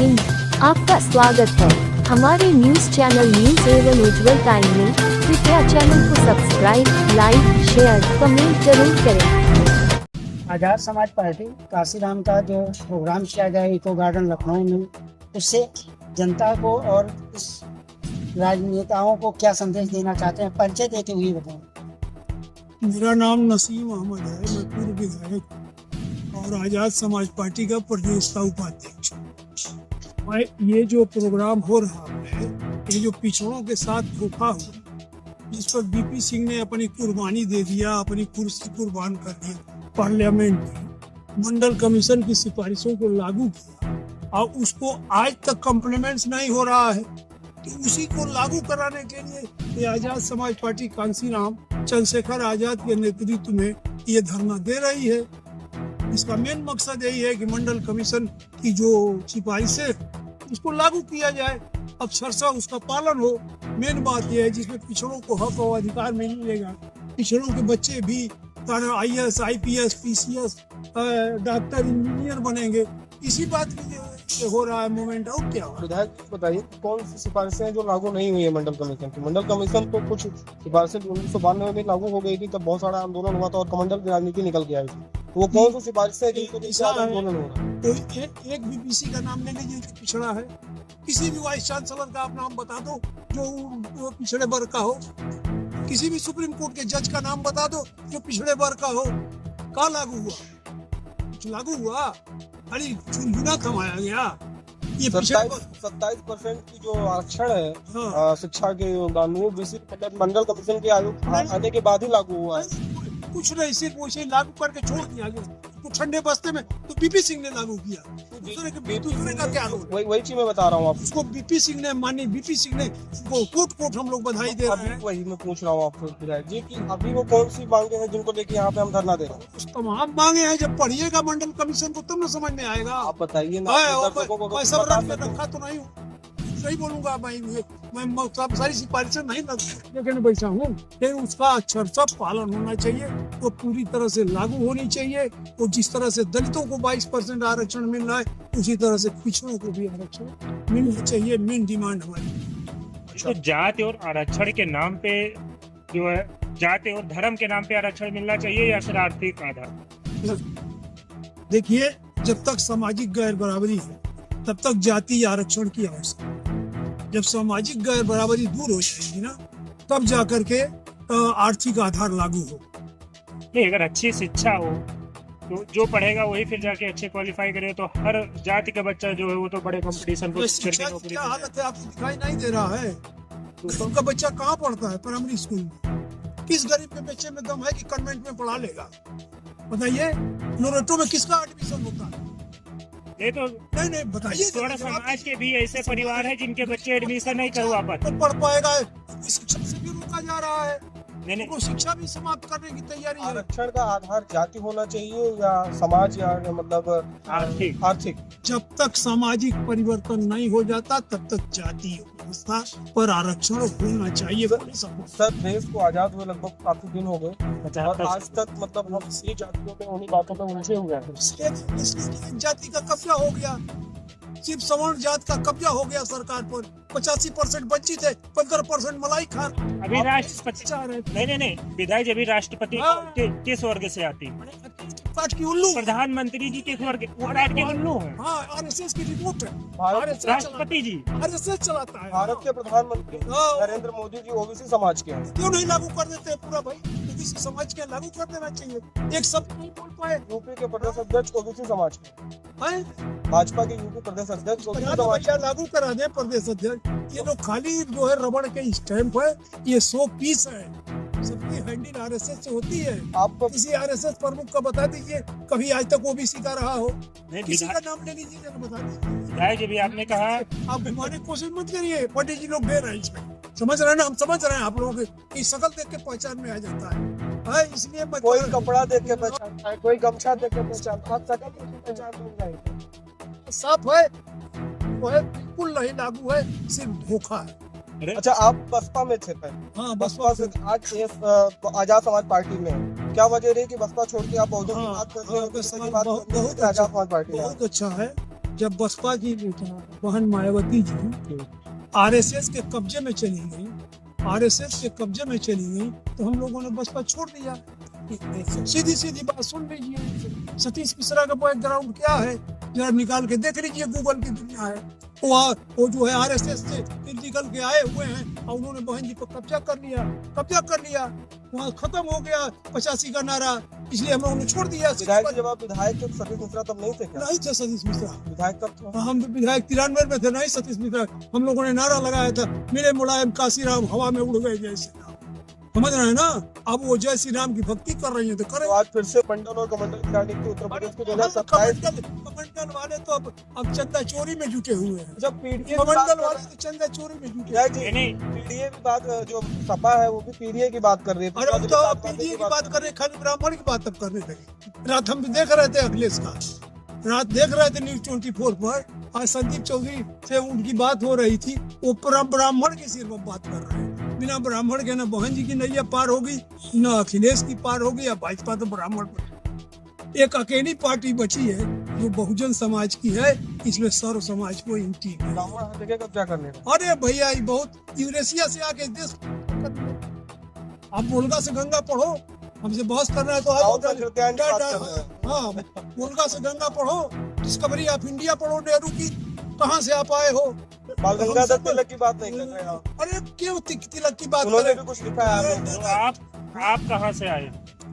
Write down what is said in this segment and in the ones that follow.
हिंद, आपका स्वागत है हमारे न्यूज चैनल न्यूज एवं उज्जवल टाइम में। कृपया चैनल को सब्सक्राइब, लाइक, शेयर, कमेंट जरूर करें। आजाद समाज पार्टी काशीराम का जो प्रोग्राम किया गया इको गार्डन लखनऊ में, उससे जनता को और इस राजनेताओं को क्या संदेश देना चाहते हैं, परिचय देते हुए बताएं। मेरा नाम नसीम अहमद है। मैं पूर्व विधायक और आजाद समाज पार्टी का प्रदेश का उपाध्यक्ष। मैं ये जो प्रोग्राम हो रहा है, ये जो पिछड़ों के साथ धोखा हुआ, जिस पर बीपी सिंह ने अपनी कुर्बानी दे दिया, अपनी कुर्सी कुर्बान कर दिया, पार्लियामेंट में मंडल कमीशन की सिफारिशों को लागू किया और उसको आज तक कम्प्लीमेंट्स नहीं हो रहा है, तो उसी को लागू कराने के लिए ये आजाद समाज पार्टी कांसीराम चंद्रशेखर आजाद के नेतृत्व में ये धरना दे रही है। इसका मेन मकसद यही है कि मंडल कमीशन की जो सिफारिशें उसको लागू किया जाए, अक्षरशः उसका पालन हो। मेन बात यह है जिसमें पिछड़ों को हक और अधिकार मिलेगा। पिछड़ों के बच्चे भी IAS, IPS, PCS, doctor, engineer बनेंगे। इसी बात के लिए हो रहा है मूवमेंट। और क्या विधायक बताइए कौन सी सिफारिशें हैं जो लागू नहीं हुई है मंडल कमीशन की? मंडल कमीशन तो कुछ सिफारिशें 1992 में लागू हो गई थी, तब बहुत सारा आंदोलन हुआ था और कमंडल की राजनीति निकल के आई थी। तो वो कौन सी सिफारिशें हैं जिनको आंदोलन हो रहा है? तो एक बीपीसी का नाम ले लीजिए जो पिछड़ा है, किसी भी वाइस चांसलर का आप नाम बता दो जो पिछड़े वर्ग का हो, किसी भी सुप्रीम कोर्ट के जज का नाम बता दो जो पिछड़े वर्ग का हो। कहाँ लागू हुआ? कुछ लागू हुआ? खाली चुनचुना थमाया गया। ये 27% की जो आरक्षण है शिक्षा के योगदान में, मंडल कमीशन के आयोग आने के बाद ही लागू हुआ है। कुछ नहीं, सिर्फ वैसे लागू करके छोड़ दिया गया। तो ठंडे बस्ते में तो बीपी सिंह ने लागू किया, दूसरे का क्या रोल? वही चीज मैं बता रहा हूँ आपको। उसको बीपी सिंह ने, माननीय बीपी सिंह ने कोट हम लोग बधाई दे रहे हैं। वही मैं पूछ रहा हूँ आपको विधायक जी कि अभी वो कौन सी मांगे हैं जिनको लेके यहाँ पे हम धरना दे रहे हैं? उस तमाम मांगे हैं, जब पढ़िएगा मंडल कमीशन को तब न समझ में आएगा। आप बताइए ना। मैं सब रख के रखा तो नहीं हूँ, सही बोलूंगा। मैं सारी सिफारिशें नहीं लेकिन बैठा हूँ, लेकिन उसका अक्षरशः पालन होना चाहिए। वो पूरी तरह से लागू होनी चाहिए। और जिस तरह से दलितों को 22% आरक्षण मिल रहा है, उसी तरह से पिछड़ों को भी आरक्षण मिलना चाहिए। मेन डिमांड हमारी। तो जाति और आरक्षण के नाम पे जो है, जाति और धर्म के नाम पे आरक्षण मिलना चाहिए या फिर आर्थिक आधार? देखिए, जब तक सामाजिक गैर बराबरी है तब तक जाति आरक्षण की आवश्यकता। जब सामाजिक गैर बराबरी दूर हो जाएगी ना, तब जाकर के आर्थिक आधार लागू हो। नहीं, अगर अच्छी शिक्षा हो तो जो पढ़ेगा वही फिर जाके अच्छे क्वालिफाई करे, तो हर जाति का बच्चा जो है वो तो बड़े कंपटीशन को शिक्षा की क्या हालत है आपको दिखाई नहीं दे रहा है? तो उनका बच्चा कहाँ पढ़ता है? प्राइमरी स्कूल में। किस गरीब के बच्चे में दम है कि कन्वेंट में पढ़ा लेगा? बताइए, लोरेटो में किसका एडमिशन होता है? ये तो नहीं बताइए। थोड़ा समाज के भी ऐसे परिवार है जिनके बच्चे एडमिशन नहीं करवा पाते। तो पढ़ पाएगा, शिक्षा से भी रोका जा रहा है। नहीं, वो शिक्षा भी समाप्त करने की तैयारी है। आरक्षण का आधार जाति होना चाहिए या समाज या मतलब आर्थिक? जब तक सामाजिक परिवर्तन नहीं हो जाता तब तक जाति व्यवस्था पर आरक्षण होना चाहिए। सर, देश को आजाद हुए लगभग काफी दिन हो गए और आज तक मतलब हम इसी जातियों पे उन्हीं बातों पे उलझे हुए हैं। इसलिए जाति का कब्जा हो गया, सिर्फ सवर्ण जात का कब्जा हो गया सरकार पर। 85% वंचित है, 15% मलाई खा। अभी राष्ट्रपति नहीं विधायक जी, अभी राष्ट्रपति किस वर्ग से आती? पार्ट की उल्लू। प्रधानमंत्री जी किस वर्ग के उल्लू है? हाँ, RSS की रिपोर्ट है। राष्ट्रपति जी RSS चलाता है। भारत के प्रधानमंत्री नरेंद्र मोदी जी ओबीसी समाज के हैं। क्यों नहीं लागू कर देते पूरा? भाई ओबीसी समाज के लागू कर देना चाहिए। एक शब्द नहीं बोल पाए। यूपी के प्रदेश अध्यक्ष ओबीसी समाज के हैं। भाजपा के यूपी प्रदेश अध्यक्ष लागू करा दे प्रदेश अध्यक्ष। ये लोग खाली जो है रबड़ के स्टैंप है, ये 100 पीस है। सबकी हैंडल RSS से होती है। आपको किसी RSS प्रमुख का बता दीजिए कभी आज तक ओबीसी का रहा हो? किसी का नाम ले लीजिए, बता दीजिए। जी भी आपने कहा, आप घुमाने की कोशिश मत करिए। पंडित जी लोग दे रहे हैं इसमें, समझ रहे हैं ना? हम समझ रहे हैं। आप लोगों की शक्ल देख के पहचान में आ जाता है, इसलिए कोई कपड़ा देख के पहचानता है, कोई गमछा देख के पहचानता है, शक्ल देख के पहचान जाएगी। साफ है, वो है बिल्कुल नहीं लागू है, सिर्फ धोखा है। अच्छा, आप बसपा में थे पहले? हाँ, बसपा से आज आजाद समाज पार्टी में क्या वजह रही कि बसपा छोड़ के आप पौधों की बात कर रहे हो? बहुत आजाद समाज पार्टी बहुत अच्छा है। जब बसपा की बहन मायावती जी आरएसएस के कब्जे में चली गई, आरएसएस के कब्जे में चली गई, तो हम लोगों ने बसपा छोड़ दिया। सीधी सीधी बात सुन लीजिए, सतीश मिश्रा का बैकग्राउंड क्या है जरा निकाल के देख लीजिए, गूगल की दुनिया है। वो जो है आरएसएस से निकल के आए हुए हैं और उन्होंने बहन जी पर कब्जा कर लिया, वहाँ खत्म हो गया 85 का नारा, इसलिए हम लोगों ने छोड़ दिया। विधायक जब आप विधायक थे सतीश मिश्रा तब नहीं थे क्या? नहीं थे सतीश मिश्रा, विधायक तब थे। हम विधायक 93 में थे, नहीं सतीश मिश्रा। हम लोगों ने नारा लगाया था, मेरे मुलायम काशीराम हवा में उड़ गए जय श्री राम, समझ रहे हैं ना। अब वो जय श्री राम की भक्ति कर रही है तो करें। तो आज फिर से मंडल और कमंडल की राजनीति उत्तर प्रदेश को 2027 कमंडल वाले तो अब चंदा चोरी में जुटे हुए हैं। जब पीडीए कमंडल वाले तो चंदा चोरी में जुटे हैं। नहीं पीडीए की बात, जो सपा है वो भी पीडीए की बात कर रही है। अरे तो अब पीडीए की बात कर रहे, खाली ब्राह्मण की बात अब करने लगे। रात हम भी देख रहे थे अखिलेश का, रात देख रहे थे न्यूज 24 पर, आज संदीप चौधरी से उनकी बात हो रही थी, वो ब्राह्मण की सिर्फ बात कर रहे हैं। बिना ब्राह्मण के न बहन जी की नैया पार होगी, न अखिलेश की पार होगी, या भाजपा तो ब्राह्मण पर। एक अकेली पार्टी बची है जो बहुजन समाज की है, इसमें सर्व समाज को इंटी है। ब्राह्मण हर जगह कब्जा करने का। अरे भैया ये बहुत यूरेशिया से आके देश, आप मुल्गा से गंगा पढ़ो, हमसे बहस करना है तो राहुल सत्यनारायण की बात कर रहे हैं। हाँ, मुल्गा से गंगा पढ़ो, डिस्कवरी ऑफ इंडिया पढ़ो नेहरू की, कहाँ से आप आए हो। बाल गंगाधर तिलक की बात नहीं कर रहे हैं आप। अरे क्यों तिलक की बात उन्होंने करें? भी कुछ लिखा है आपने। तो आप कहाँ से आए?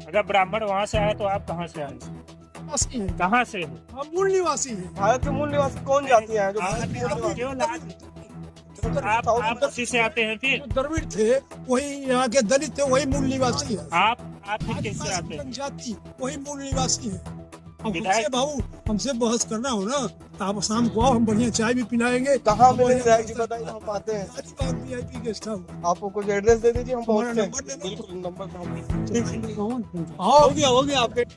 अगर ब्राह्मण वहाँ से आए तो आप कहाँ से आए? निवासी हैं, कहाँ से हो? हम मूल निवासी हैं। भारत के मूल निवासी कौन जाति है जो भारत के मूल आप निवासी? क्यों आप उसी से आते हैं फिर? जो द्रविड़ थे वही यहाँ के दलित थे, वही मूल निवासी है। आप फिर कैसे आते हैं? जनजाति वही मूल निवासी है। अब विधायक- हमसे भाऊ, हमसे बहस करना हो ना, आप शाम को आओ, हम बढ़िया चाय भी पिलाएंगे। कहाँ मिले विधायक जी बताइए, हम पाते हैं। VIP guest house. आपको कुछ एड्रेस दे दीजिए, हम हमारा पहुँचते नंबर दे हैं। दो। बिल्कुल नंबर तो हम हाँ, हो गया आपके